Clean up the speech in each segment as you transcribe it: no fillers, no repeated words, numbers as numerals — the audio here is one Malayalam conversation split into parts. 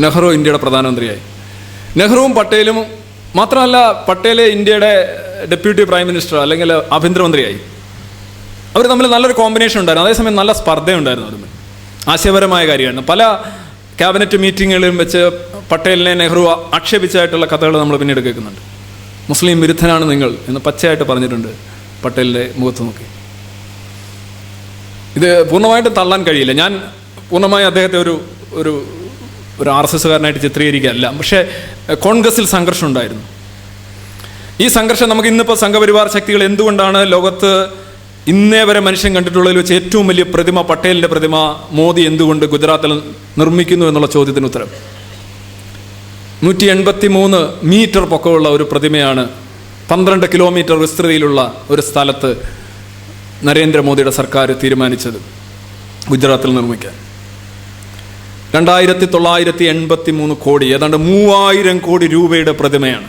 നെഹ്റു ഇന്ത്യയുടെ പ്രധാനമന്ത്രിയായി. നെഹ്റുവും പട്ടേലും മാത്രമല്ല, പട്ടേൽ ഇന്ത്യയുടെ ഡെപ്യൂട്ടി പ്രൈം മിനിസ്റ്റർ അല്ലെങ്കിൽ ആഭ്യന്തരമന്ത്രിയായി. അവർ തമ്മിൽ നല്ലൊരു കോമ്പിനേഷൻ ഉണ്ടായിരുന്നു. അതേസമയം നല്ല സ്പർദ്ധയുണ്ടായിരുന്നു. അതും ആശയപരമായ കാര്യമാണ്. പല ക്യാബിനറ്റ് മീറ്റിങ്ങുകളിലും വെച്ച് പട്ടേലിനെ നെഹ്റു ആക്ഷേപിച്ചായിട്ടുള്ള കഥകൾ നമ്മൾ പിന്നീട് കേൾക്കുന്നുണ്ട്. മുസ്ലിം വിരുദ്ധനാണ് നിങ്ങൾ എന്ന് പച്ചയായിട്ട് പറഞ്ഞിട്ടുണ്ട് പട്ടേലിൻ്റെ മുഖത്ത് നോക്കി. ഇത് പൂർണ്ണമായിട്ട് തള്ളാൻ കഴിയില്ല. ഞാൻ പൂർണ്ണമായി അദ്ദേഹത്തെ ഒരു ഒരു ഒരു RSSകാരനായിട്ട് ചിത്രീകരിക്കുകയല്ല. പക്ഷേ കോൺഗ്രസിൽ സംഘർഷം ഉണ്ടായിരുന്നു. ഈ സംഘർഷം നമുക്ക് ഇന്നിപ്പോൾ സംഘപരിവാർ ശക്തികൾ എന്തുകൊണ്ടാണ് ലോകത്ത് ഇന്നേ വരെ മനുഷ്യൻ കണ്ടിട്ടുള്ളതിൽ വെച്ച് ഏറ്റവും വലിയ പ്രതിമ പട്ടേലിൻ്റെ പ്രതിമ മോദി എന്തുകൊണ്ട് ഗുജറാത്തിൽ നിർമ്മിക്കുന്നു എന്നുള്ള ചോദ്യത്തിന് ഉത്തരം 183 മീറ്റർ പൊക്കമുള്ള ഒരു പ്രതിമയാണ് 12 കിലോമീറ്റർ വിസ്തൃതിയിലുള്ള ഒരു സ്ഥലത്ത് നരേന്ദ്രമോദിയുടെ സർക്കാർ തീരുമാനിച്ചത് ഗുജറാത്തിൽ നിർമ്മിക്കാൻ. 2983 കോടി, ഏതാണ്ട് 3000 കോടി രൂപയുടെ പ്രതിമയാണ്.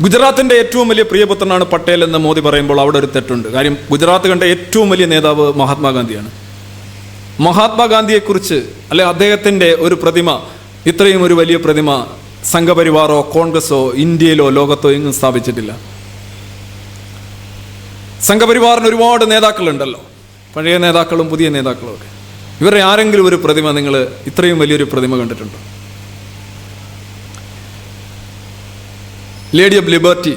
ഗുജറാത്തിൻ്റെ ഏറ്റവും വലിയ പ്രിയപുത്രനാണ് പട്ടേൽ എന്ന് മോദി പറയുമ്പോൾ അവിടെ ഒരു തെറ്റുണ്ട്. കാര്യം ഗുജറാത്ത് കണ്ട ഏറ്റവും വലിയ നേതാവ് മഹാത്മാഗാന്ധിയാണ്. മഹാത്മാഗാന്ധിയെക്കുറിച്ച് അല്ലെ അദ്ദേഹത്തിൻ്റെ ഒരു പ്രതിമ, ഇത്രയും ഒരു വലിയ പ്രതിമ സംഘപരിവാറോ കോൺഗ്രസോ ഇന്ത്യയിലോ ലോകത്തോ എങ്ങും സ്ഥാപിച്ചിട്ടില്ല. സംഘപരിവാറിന് ഒരുപാട് നേതാക്കളുണ്ടല്ലോ, പഴയ നേതാക്കളും പുതിയ നേതാക്കളും ഒക്കെ. ഇവരുടെ ആരെങ്കിലും ഒരു പ്രതിമ നിങ്ങൾ ഇത്രയും വലിയൊരു പ്രതിമ കണ്ടിട്ടുണ്ടോ? ലേഡി ഓഫ് ലിബർട്ടി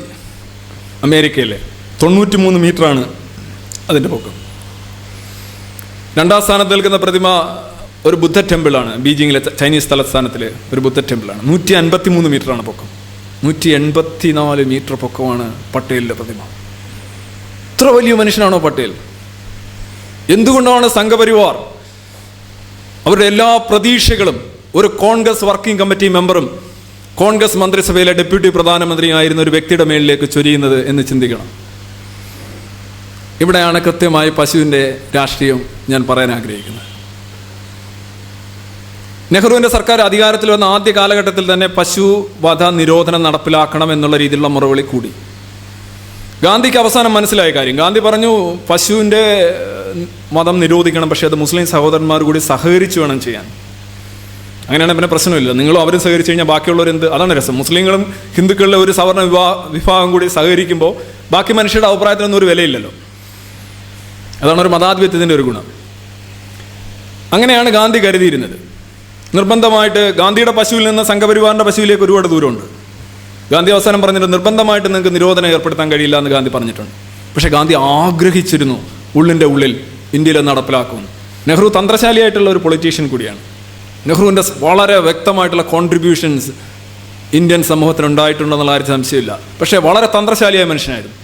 അമേരിക്കയിലെ 93 മീറ്ററാണ് അതിൻ്റെ പൊക്കം. രണ്ടാം സ്ഥാനത്ത് നിൽക്കുന്ന പ്രതിമ ഒരു ബുദ്ധ ടെമ്പിളാണ്. ബീജിങ്ങിലെ ചൈനീസ് തലസ്ഥാനത്തിലെ ഒരു ബുദ്ധ ടെമ്പിളാണ്. 153 മീറ്ററാണ് പൊക്കം. 184 മീറ്റർ പൊക്കമാണ് പട്ടേലിൻ്റെ പ്രതിമ. ഇത്ര വലിയ മനുഷ്യനാണോ പട്ടേൽ? എന്തുകൊണ്ടാണ് സംഘപരിവാർ അവരുടെ എല്ലാ പ്രതീക്ഷകളും ഒരു കോൺഗ്രസ് വർക്കിംഗ് കമ്മിറ്റി മെമ്പറും കോൺഗ്രസ് മന്ത്രിസഭയിലെ ഡെപ്യൂട്ടി പ്രധാനമന്ത്രിയായിരുന്ന ഒരു വ്യക്തിയുടെ മേളിലേക്ക് ചൊരിയുന്നത് എന്ന് ചിന്തിക്കണം. ഇവിടെയാണ് കൃത്യമായി പശുവിൻ്റെ രാഷ്ട്രീയം ഞാൻ പറയാൻ ആഗ്രഹിക്കുന്നത്. നെഹ്റുവിൻ്റെ സർക്കാർ അധികാരത്തിൽ വന്ന ആദ്യ കാലഘട്ടത്തിൽ തന്നെ പശുവധ നിരോധനം നടപ്പിലാക്കണം എന്നുള്ള രീതിയിലുള്ള മുറവിളി കൂടി. ഗാന്ധിക്ക് അവസാനം മനസ്സിലായ കാര്യം. ഗാന്ധി പറഞ്ഞു പശുവിൻ്റെ മതം നിരോധിക്കണം, പക്ഷേ അത് മുസ്ലിം സഹോദരന്മാർ കൂടി സഹകരിച്ച് വേണം ചെയ്യാൻ. അങ്ങനെയാണ് പിന്നെ പ്രശ്നമില്ല. നിങ്ങളും അവരും സഹകരിച്ച് കഴിഞ്ഞാൽ ബാക്കിയുള്ളവരെന്ത്? അതാണ് രസം. മുസ്ലിങ്ങളും ഹിന്ദുക്കളിലെ ഒരു സവർണ വിഭാഗം കൂടി സഹകരിക്കുമ്പോൾ ബാക്കി മനുഷ്യരുടെ അഭിപ്രായത്തിനൊന്നും ഒരു വിലയില്ലല്ലോ. അതാണ് ഒരു മതാധിപത്യത്തിൻ്റെ ഒരു ഗുണം. അങ്ങനെയാണ് ഗാന്ധി കരുതിയിരുന്നത്. നിർബന്ധമായിട്ട് ഗാന്ധിയുടെ പശുവിൽ നിന്ന് സംഘപരിവാറിൻ്റെ പശുവിലേക്ക് ഒരുപാട് ദൂരമുണ്ട്. ഗാന്ധി അവസാനം പറഞ്ഞിട്ട് നിർബന്ധമായിട്ട് നിങ്ങൾക്ക് നിരോധനം ഏർപ്പെടുത്താൻ കഴിയില്ല എന്ന് ഗാന്ധി പറഞ്ഞിട്ടുണ്ട്. പക്ഷേ ഗാന്ധി ആഗ്രഹിച്ചിരുന്നു ഉള്ളിൻ്റെ ഉള്ളിൽ ഇന്ത്യയിൽ നടപ്പിലാക്കുമെന്ന്. നെഹ്റു തന്ത്രശാലിയായിട്ടുള്ള ഒരു പൊളിറ്റീഷ്യൻ കൂടിയാണ്. നെഹ്റുവിൻ്റെ വളരെ വ്യക്തമായിട്ടുള്ള കോൺട്രിബ്യൂഷൻസ് ഇന്ത്യൻ സമൂഹത്തിനുണ്ടായിട്ടുണ്ടെന്നുള്ള ആരും സംശയമില്ല. പക്ഷേ വളരെ തന്ത്രശാലിയായ മനുഷ്യനായിരുന്നു.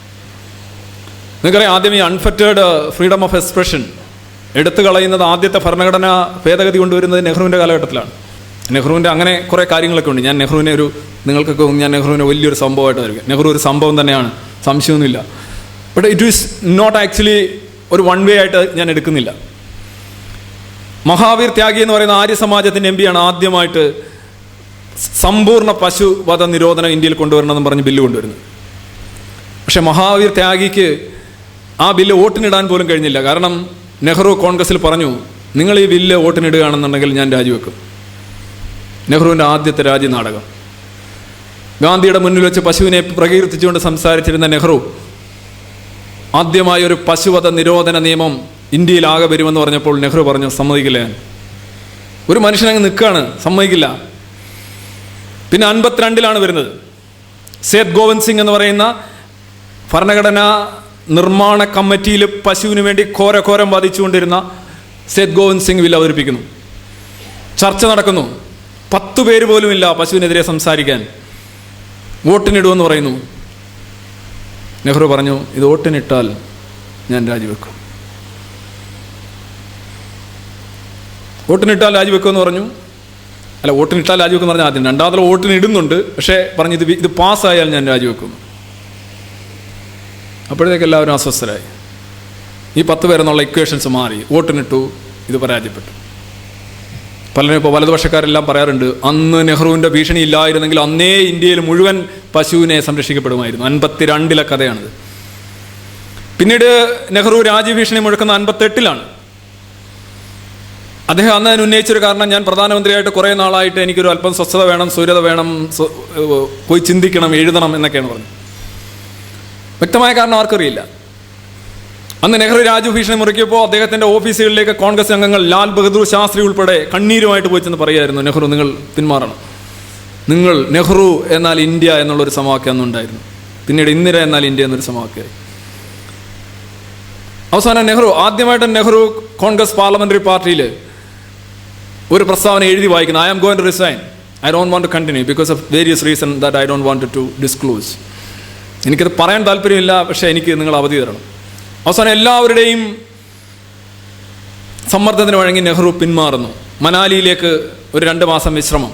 നിങ്ങൾക്കറിയാം, ആദ്യം ഈ അൺഫെറ്റേഡ് ഫ്രീഡം ഓഫ് എക്സ്പ്രഷൻ എടുത്തു കളയുന്നത് ആദ്യത്തെ ഭരണഘടനാ ഭേദഗതി കൊണ്ടുവരുന്നത് നെഹ്റുവിൻ്റെ കാലഘട്ടത്തിലാണ്. നെഹ്റുവിൻ്റെ അങ്ങനെ കുറേ കാര്യങ്ങളൊക്കെ ഉണ്ട്. ഞാൻ നെഹ്റുവിനെ വലിയൊരു സംഭവമായിട്ട് വരിക. നെഹ്റു ഒരു സംഭവം തന്നെയാണ്, സംശയമൊന്നുമില്ല. But it is not actually ഒരു വൺ വേ ആയിട്ട് ഞാൻ എടുക്കുന്നില്ല. മഹാവീർ ത്യാഗി എന്ന് പറയുന്ന ആര്യ സമാജത്തിൻ്റെ MP ആണ് ആദ്യമായിട്ട് സമ്പൂർണ്ണ പശുവധ നിരോധനം ഇന്ത്യയിൽ കൊണ്ടുവരണമെന്ന് പറഞ്ഞ് ബില്ല് കൊണ്ടുവരുന്നത്. പക്ഷെ മഹാവീർ ത്യാഗിക്ക് ആ ബില്ല് വോട്ടിനിടാൻ പോലും കഴിഞ്ഞില്ല. കാരണം നെഹ്റു കോൺഗ്രസിൽ പറഞ്ഞു, നിങ്ങൾ ഈ ബില്ല് വോട്ടിനിടുകയാണെന്നുണ്ടെങ്കിൽ ഞാൻ രാജിവെക്കും. നെഹ്റുവിൻ്റെ ആദ്യത്തെ രാജ്യനാടകം. ഗാന്ധിയുടെ മുന്നിൽ വെച്ച് പശുവിനെ പ്രകീർത്തിച്ചുകൊണ്ട് സംസാരിച്ചിരുന്ന നെഹ്റു ആദ്യമായി ഒരു പശുവധ നിരോധന നിയമം ഇന്ത്യയിലാകെ വരുമെന്ന് പറഞ്ഞപ്പോൾ നെഹ്റു പറഞ്ഞു, സമ്മതിക്കില്ല. ഒരു മനുഷ്യനങ്ങ് നിൽക്കുകയാണ്, സമ്മതിക്കില്ല. പിന്നെ 52 വരുന്നത്. സേത് ഗോവിന്ദ് സിംഗ് എന്ന് പറയുന്ന ഭരണഘടനാ നിർമ്മാണ കമ്മിറ്റിയിൽ പശുവിന് വേണ്ടി ഘോരം വാദിച്ചുകൊണ്ടിരുന്ന സേത് ഗോവിന്ദ് സിംഗ് ബിൽ അവതരിപ്പിക്കുന്നു. ചർച്ച നടക്കുന്നു. 10 പേര് പോലും ഇല്ല പശുവിനെതിരെ സംസാരിക്കാൻ. വോട്ടിനിടുമെന്ന് പറയുന്നു. നെഹ്റു പറഞ്ഞു, ഇത് വോട്ടിനിട്ടാൽ ഞാൻ രാജിവെക്കും. വോട്ടിനിട്ടാൽ രാജിവെക്കുമെന്ന് പറഞ്ഞു. അല്ല, വോട്ടിനിട്ടാൽ രാജിവെക്കുമെന്ന് പറഞ്ഞാൽ ആദ്യം, രണ്ടാമത് വോട്ടിനിടുന്നുണ്ട്. പക്ഷേ പറഞ്ഞു ഇത് പാസ്സായാൽ ഞാൻ രാജിവെക്കുന്നു. അപ്പോഴത്തേക്ക് എല്ലാവരും അസ്വസ്ഥരായി. ഈ 10 പേരെന്നുള്ള ഇക്വേഷൻസ് മാറി. വോട്ടിനിട്ടു, ഇത് പരാജയപ്പെട്ടു. പലരും ഇപ്പോൾ വലതുപക്ഷക്കാരെല്ലാം പറയാറുണ്ട്, അന്ന് നെഹ്റുവിൻ്റെ ഭീഷണി ഇല്ലായിരുന്നെങ്കിൽ അന്നേ ഇന്ത്യയിൽ മുഴുവൻ പശുവിനെ സംരക്ഷിക്കപ്പെടുമായിരുന്നു. 52 കഥയാണിത്. പിന്നീട് നെഹ്റു രാജ്യഭീഷണി മുഴക്കുന്ന 58 അദ്ദേഹം അന്ന് അതിന് ഉന്നയിച്ചൊരു കാരണം, ഞാൻ പ്രധാനമന്ത്രിയായിട്ട് കുറേ നാളായിട്ട് എനിക്കൊരു അല്പം സ്വസ്ഥത വേണം, സൂര്യത വേണം, പോയി ചിന്തിക്കണം, എഴുതണം എന്നൊക്കെയാണ് പറഞ്ഞത്. വ്യക്തമായ കാരണം ആർക്കറിയില്ല. അന്ന് നെഹ്റു രാജ്യഭീഷണി മുറിക്കിയപ്പോൾ അദ്ദേഹത്തിൻ്റെ ഓഫീസുകളിലേക്ക് കോൺഗ്രസ് അംഗങ്ങൾ ലാൽ ബഹദൂർ ശാസ്ത്രി ഉൾപ്പെടെ കണ്ണീരുമായിട്ട് പോയി ചെന്ന് പറയുമായിരുന്നു, നെഹ്റു നിങ്ങൾ പിന്മാറണം, നിങ്ങൾ നെഹ്റു എന്നാൽ ഇന്ത്യ എന്നുള്ളൊരു സമവാക്യം അന്നുണ്ടായിരുന്നു, പിന്നീട് ഇന്ദിര എന്നാൽ ഇന്ത്യ എന്നൊരു സമവാക്യമായി. അവസാനം ആദ്യമായിട്ട് നെഹ്റു കോൺഗ്രസ് പാർലമെന്ററി പാർട്ടിയിൽ ഒരു പ്രസ്താവന എഴുതി വായിക്കുന്നു, I am going to resign, I don't want to continue because of various reason that I don't want to disclose. എനിക്കത് പറയാൻ താല്പര്യമില്ല, പക്ഷേ എനിക്ക് നിങ്ങൾ അവധി തരണം. അവസാനം എല്ലാവരുടെയും സമ്മർദ്ദത്തിന് വഴങ്ങി നെഹ്റു പിന്മാറുന്നു. മനാലിയിലേക്ക് ഒരു 2 മാസം വിശ്രമം.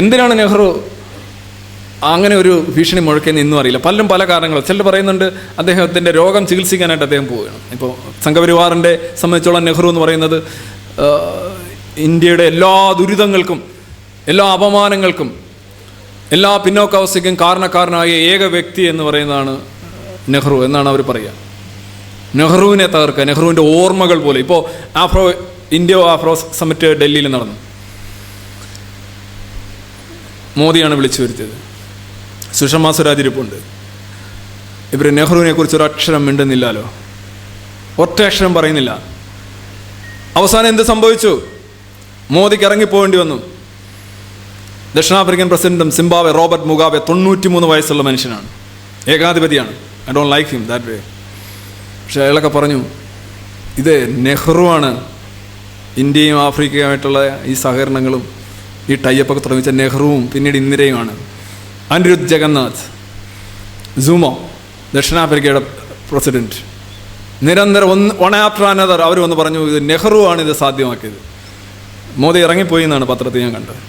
എന്തിനാണ് നെഹ്റു അങ്ങനെ ഒരു ഭീഷണി മുഴക്കിയെന്ന് ഇന്നും അറിയില്ല. പലരും പല കാരണങ്ങളും. ചിലർ പറയുന്നുണ്ട് അദ്ദേഹത്തിൻ്റെ രോഗം ചികിത്സിക്കാനായിട്ട് അദ്ദേഹം പോവുകയാണ്. ഇപ്പോൾ സംഘപരിവാറിൻ്റെ സംബന്ധിച്ചോളം നെഹ്റു എന്ന് പറയുന്നത് ഇന്ത്യയുടെ എല്ലാ ദുരിതങ്ങൾക്കും, എല്ലാ അപമാനങ്ങൾക്കും, എല്ലാ പിന്നോക്കാവസ്ഥയ്ക്കും കാരണക്കാരനായ ഏക വ്യക്തി എന്ന് പറയുന്നതാണ് നെഹ്റു എന്നാണ് അവർ പറയുക. നെഹ്റുവിനെ തകർക്കുക, നെഹ്റുവിൻ്റെ ഓർമ്മകൾ പോലെ. ഇപ്പോൾ ഇന്ത്യ ആഫ്രോ സമ്മിറ്റ് ഡൽഹിയിൽ നടന്നു. മോദിയാണ് വിളിച്ചു വരുത്തിയത്, സുഷമ സ്വരാജ് ഇരിപ്പുണ്ട്. ഇവർ നെഹ്റുവിനെ കുറിച്ച് ഒരു അക്ഷരം മിണ്ടുന്നില്ലല്ലോ, ഒറ്റ അക്ഷരം പറയുന്നില്ല. അവസാനം എന്ത് സംഭവിച്ചു? മോദിക്ക് ഇറങ്ങിപ്പോകേണ്ടി വന്നു. ദക്ഷിണാഫ്രിക്കൻ പ്രസിഡന്റും സിംബാബ്വെ റോബർട്ട് മുഗാബെ 93 വയസ്സുള്ള മനുഷ്യനാണ്, ഏകാധിപതിയാണ്. I don't like him that way. പക്ഷെ അയാളൊക്കെ പറഞ്ഞു, ഇത് നെഹ്റുവാണ് ഇന്ത്യയും ആഫ്രിക്കയുമായിട്ടുള്ള ഈ സഹകരണങ്ങളും ഈ ടൈപ്പൊക്കെ തുടങ്ങിച്ച നെഹ്റുവും പിന്നീട് ഇന്ദിരയുമാണ്. അനിരുദ്ധ് ജഗന്നാഥ് സൂമോ, ദക്ഷിണാഫ്രിക്കയുടെ പ്രസിഡന്റ്, നിരന്തരം വൺ ആഫ്റ്റർ അനദർ അവർ വന്ന് പറഞ്ഞു, ഇത് നെഹ്റുവാണ് ഇത് സാധ്യമാക്കിയത്. മോദി ഇറങ്ങിപ്പോയി എന്നാണ് പത്രത്തിൽ ഞാൻ കണ്ടത്.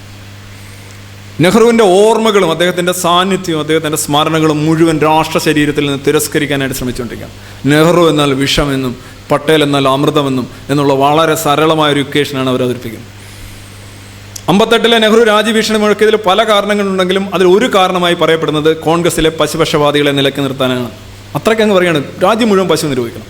നെഹ്റുവിൻ്റെ ഓർമ്മകളും അദ്ദേഹത്തിൻ്റെ സാന്നിധ്യവും അദ്ദേഹത്തിൻ്റെ സ്മരണകളും മുഴുവൻ രാഷ്ട്ര ശരീരത്തിൽ നിന്ന് തിരസ്കരിക്കാനായിട്ട് ശ്രമിച്ചുകൊണ്ടിരിക്കുകയാണ്. നെഹ്റു എന്നാൽ വിഷമെന്നും പട്ടേൽ എന്നാൽ അമൃതമെന്നും എന്നുള്ള വളരെ സരളമായൊരു ഇക്വേഷനാണ് അവർ അവതരിപ്പിക്കുന്നത്. 58 നെഹ്റു രാജ്യഭീഷണി മുഴക്കിയതിൽ പല കാരണങ്ങളുണ്ടെങ്കിലും അതിൽ ഒരു കാരണമായി പറയപ്പെടുന്നത് കോൺഗ്രസിലെ പശുപക്ഷവാദികളെ നിലയ്ക്ക് നിർത്താനാണ്. അത്രയ്ക്കങ്ങ് പറയുകയാണ്, രാജ്യം മുഴുവൻ പശു നിരോധിക്കണം.